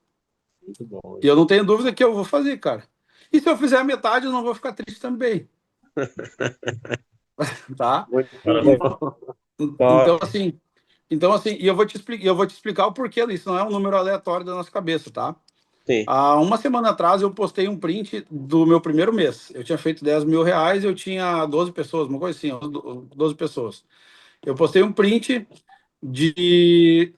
Muito bom. E eu não tenho dúvida que eu vou fazer, cara. E se eu fizer a metade, eu não vou ficar triste também. Tá? Muito Parabéns. bom. Então, assim, e eu vou te explicar o porquê disso. Não é um número aleatório da nossa cabeça, tá? Sim. Há uma semana atrás eu postei um print do meu primeiro mês. Eu tinha feito R$ 10.000 e eu tinha 12 pessoas, uma coisa assim, 12 pessoas. Eu postei um print de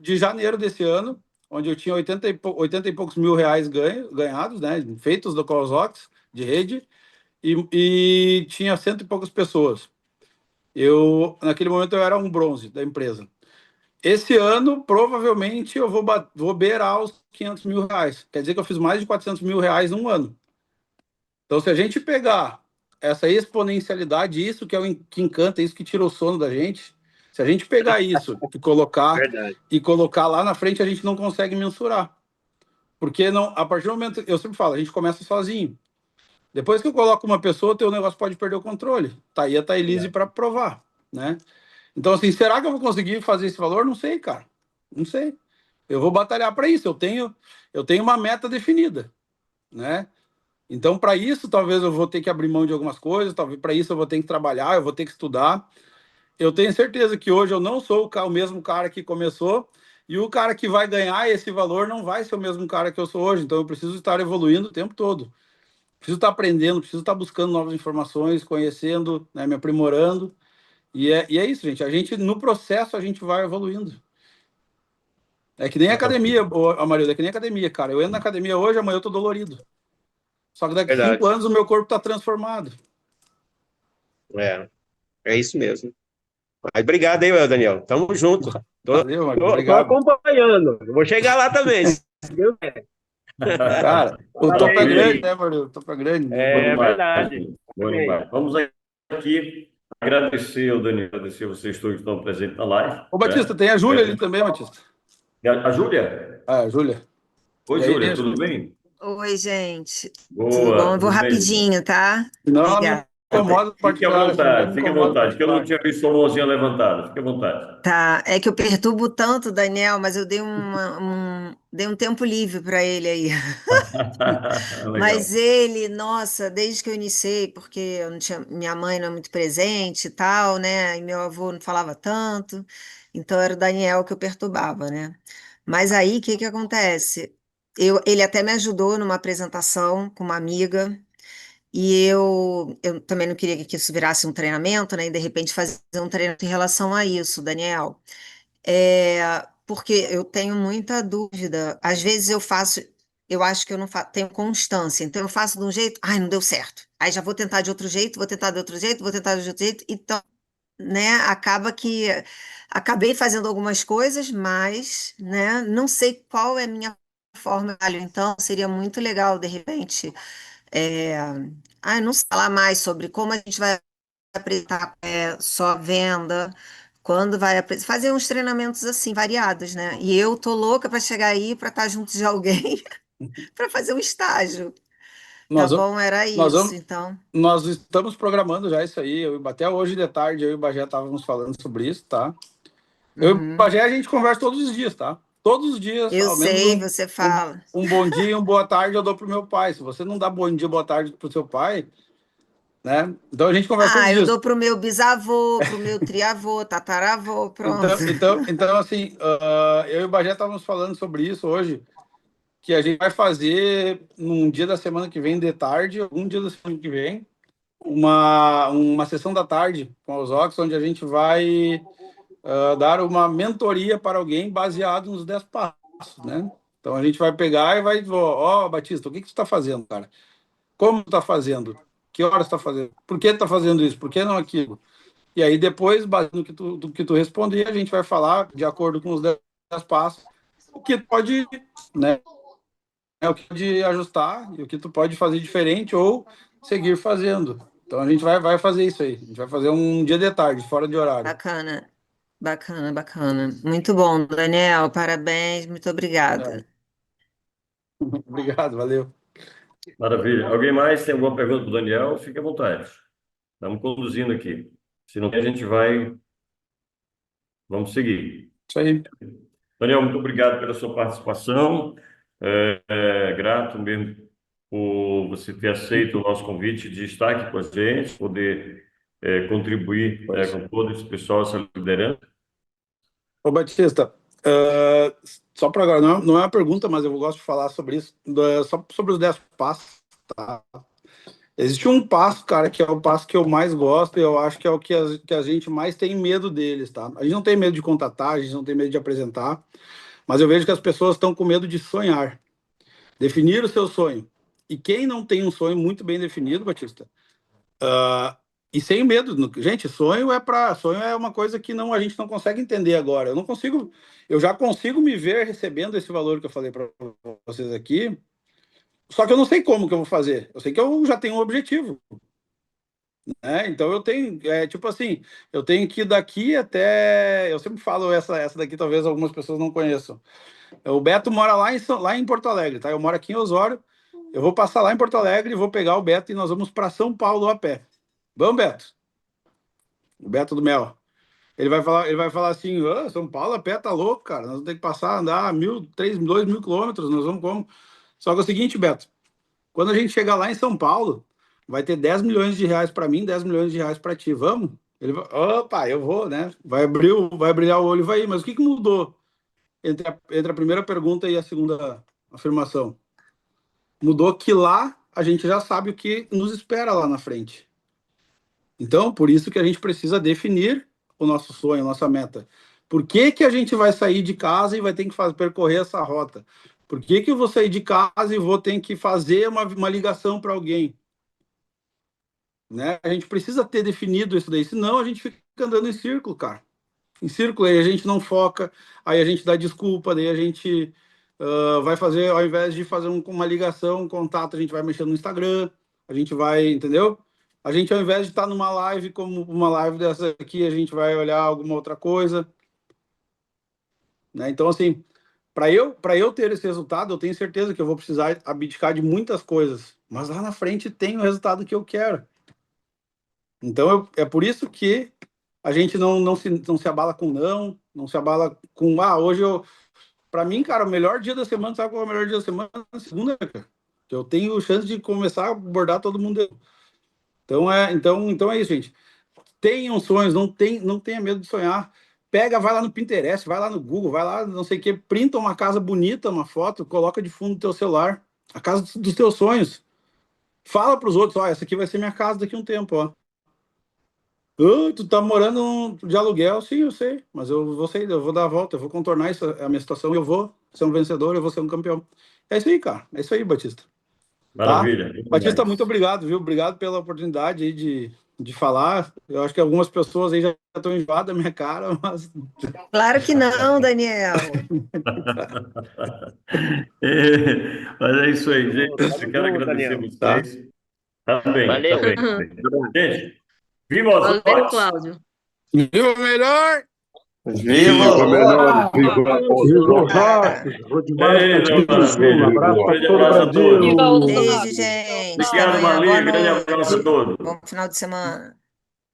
janeiro desse ano, onde eu tinha 80 e poucos mil reais ganhados, né, feitos do Closox, de rede, e tinha cento e poucas pessoas. Naquele momento, eu era um bronze da empresa. Esse ano, provavelmente, eu vou beirar os R$ 500.000. Quer dizer que eu fiz mais de R$ 400.000 em um ano. Então, se a gente pegar essa exponencialidade, isso que é o que encanta, isso que tira o sono da gente, se a gente pegar isso Verdade. e colocar lá na frente, a gente não consegue mensurar. Porque não, a partir do momento, eu sempre falo, a gente começa sozinho. Depois que eu coloco uma pessoa, o teu negócio pode perder o controle. Tá aí a Thailise para provar, né? Então, assim, será que eu vou conseguir fazer esse valor? Não sei, cara. Não sei. Eu vou batalhar para isso. Eu tenho uma meta definida, né? Então, para isso, talvez eu vou ter que abrir mão de algumas coisas, talvez para isso eu vou ter que trabalhar, eu vou ter que estudar. Eu tenho certeza que hoje eu não sou o mesmo cara que começou, e o cara que vai ganhar esse valor não vai ser o mesmo cara que eu sou hoje. Então, eu preciso estar evoluindo o tempo todo. Preciso estar aprendendo, preciso estar buscando novas informações, conhecendo, né, me aprimorando. E é isso, gente. No processo, a gente vai evoluindo. É que nem academia, Amarildo, é que nem academia, cara. Eu entro na academia hoje, amanhã eu tô dolorido. Só que daqui a 5 Verdade. anos o meu corpo está transformado. É isso mesmo. Mas obrigado aí, Daniel. Tamo junto. Tô, Valeu, Marcos. tô Obrigado. acompanhando. Eu vou chegar lá também. Se Deus quiser. Cara, o topo é Parabéns grande, aí. né, Mario? O topo é grande. Bom É demais, verdade. bom demais. Vamos aqui agradecer ao Daniel, agradecer vocês todos que estão presentes na live. Ô, Batista, Né? tem a Júlia ali também, Batista. A Júlia? A Júlia. Oi, E aí, Júlia, tudo bem? Oi, gente. Tudo bom? Boa, Eu vou tudo bem? rapidinho, tá? não me Obrigada. incomoda Fique à particular, assim, ninguém vontade, me fique à incomoda vontade, que eu não particular. tinha visto sua mãozinha levantada. Fique à vontade. Tá, é que eu perturbo tanto o Daniel, mas eu dei dei um tempo livre para ele aí. Legal. Mas ele, nossa, desde que eu iniciei, porque eu não tinha, minha mãe não é muito presente e tal, né? E meu avô não falava tanto, então era o Daniel que eu perturbava, né? Mas aí, o que que acontece? Ele até me ajudou numa apresentação com uma amiga. E eu também não queria que isso virasse um treinamento, né? E de repente fazer um treinamento em relação a isso, Daniel. Porque eu tenho muita dúvida. Às vezes eu acho que eu não tenho constância. Então eu faço de um jeito, ai, não deu certo. Aí já vou tentar de outro jeito, vou tentar de outro jeito, vou tentar de outro jeito. Então, né, acaba que acabei fazendo algumas coisas, mas, né, não sei qual é a minha forma. Então, seria muito legal, de repente. É, não sei falar mais sobre como a gente vai apresentar só venda, quando vai fazer uns treinamentos assim variados, né? E eu tô louca para chegar aí para estar junto de alguém para fazer um estágio, tá Nós, vamos- bom? Era nós, isso, vamos, então. nós estamos programando já isso aí. Até hoje de tarde, eu e o Bagé estávamos falando sobre isso, tá? Eu e o Uhum. Bagé, a gente conversa todos os dias, tá? Todos os dias, Eu ao menos sei, você fala. um bom dia e um boa tarde eu dou pro meu pai. Se você não dá bom dia, boa tarde pro seu pai, né? Então a gente conversa todos os Eu dias. dou pro meu bisavô, pro meu triavô, tataravô, pronto. Então assim, eu e o Bagé estávamos falando sobre isso hoje, que a gente vai fazer num dia da semana que vem, de tarde, algum dia da semana que vem, uma sessão da tarde com os Ox, onde a gente vai dar uma mentoria para alguém baseado nos 10 passos, né? Então a gente vai pegar e vai, Batista, o que que tu está fazendo, cara? Como tu está fazendo? Que horas está fazendo? Por que tu está fazendo isso? Por que não aquilo? E aí depois, baseado no que tu responder, a gente vai falar de acordo com os 10 passos o que pode, né? É o que pode ajustar e o que tu pode fazer diferente ou seguir fazendo. Então a gente vai fazer isso aí. A gente vai fazer um dia de tarde, fora de horário. Bacana, bacana, bacana. Muito bom, Daniel. Parabéns, muito obrigada. Obrigado, valeu. Maravilha. Alguém mais tem alguma pergunta para o Daniel? Fique à vontade. Estamos conduzindo aqui. Se não tem, a gente vamos seguir. Isso aí. Daniel, muito obrigado pela sua participação. Grato mesmo por você ter aceito o nosso convite de estar aqui com a gente, poder contribuir com todo esse pessoal, essa liderança. Ô, Batista, só para agora, não é uma pergunta, mas eu gosto de falar sobre isso, só sobre os 10 passos, tá? Existe um passo, cara, que é o passo que eu mais gosto e eu acho que é o que a gente mais tem medo deles, tá? A gente não tem medo de contatar, a gente não tem medo de apresentar, mas eu vejo que as pessoas estão com medo de sonhar, definir o seu sonho. E quem não tem um sonho muito bem definido, Batista, e sem medo, gente, sonho é uma coisa que a gente não consegue entender agora. Eu já consigo me ver recebendo esse valor que eu falei para vocês aqui, só que eu não sei como que eu vou fazer. Eu sei que eu já tenho um objetivo, né? Então eu tenho, tipo assim, eu tenho que ir daqui até, eu sempre falo essa daqui, talvez algumas pessoas não conheçam. O Beto mora lá em Porto Alegre, tá? Eu moro aqui em Osório. Eu vou passar lá em Porto Alegre e vou pegar o Beto e nós vamos para São Paulo a pé. Vamos, Beto? O Beto do Mel. Ele vai falar assim: São Paulo a pé tá louco, cara. Nós vamos ter que passar, andar 2.000 quilômetros. Nós vamos como? Só que é o seguinte, Beto. Quando a gente chegar lá em São Paulo, vai ter 10 milhões de reais para mim, 10 milhões de reais para ti. Vamos? Ele vai, opa, eu vou, né? Vai brilhar o olho e vai ir. Mas o que mudou entre a primeira pergunta e a segunda afirmação? Mudou que lá a gente já sabe o que nos espera lá na frente. Então, por isso que a gente precisa definir o nosso sonho, a nossa meta. Por que a gente vai sair de casa e vai ter que percorrer essa rota? Por que eu vou sair de casa e vou ter que fazer uma ligação para alguém? Né? A gente precisa ter definido isso daí, senão a gente fica andando em círculo, cara. Em círculo, aí a gente não foca, aí a gente dá desculpa, daí a gente vai fazer, ao invés de fazer uma ligação, um contato, a gente vai mexer no Instagram, a gente vai, entendeu? A gente, ao invés de estar numa live, como uma live dessa aqui, a gente vai olhar alguma outra coisa. Né? Então, assim, para eu ter esse resultado, eu tenho certeza que eu vou precisar abdicar de muitas coisas. Mas lá na frente tem o resultado que eu quero. Então, é por isso que a gente não se abala com não se abala com, hoje Para mim, cara, o melhor dia da semana, sabe qual é o melhor dia da semana? Segunda, cara. Que eu tenho chance de começar a abordar todo mundo. Então é isso, gente. Tenham sonhos, não tenha medo de sonhar. Vai lá no Pinterest, vai lá no Google, vai lá, não sei o que, printa uma casa bonita, uma foto, coloca de fundo do teu celular, a casa dos teus sonhos. Fala para os outros, essa aqui vai ser minha casa daqui a um tempo, ó. Tu tá morando de aluguel, sim, eu sei, mas eu vou dar a volta, eu vou contornar a minha situação e eu vou ser um vencedor, eu vou ser um campeão. É isso aí, cara. É isso aí, Batista. Maravilha. Tá? Batista, muito obrigado, viu? Obrigado pela oportunidade aí de falar. Eu acho que algumas pessoas aí já estão enjoadas da minha cara, mas... Claro que não, Daniel. Mas é isso aí, gente. Eu quero agradecer vocês. Tá bem, Valeu. tá bem. Gente, viva os Valeu, votos! Cláudio. Viva o melhor! Viva o melhor! Viva Viva! Maravilha. Abraço para Grande todo o abraço a Brasil. todos. Viva o Beijo, gente. Obrigado, Até amanhã. Marli. Boa Grande noite. abraço a todos. Bom final de semana.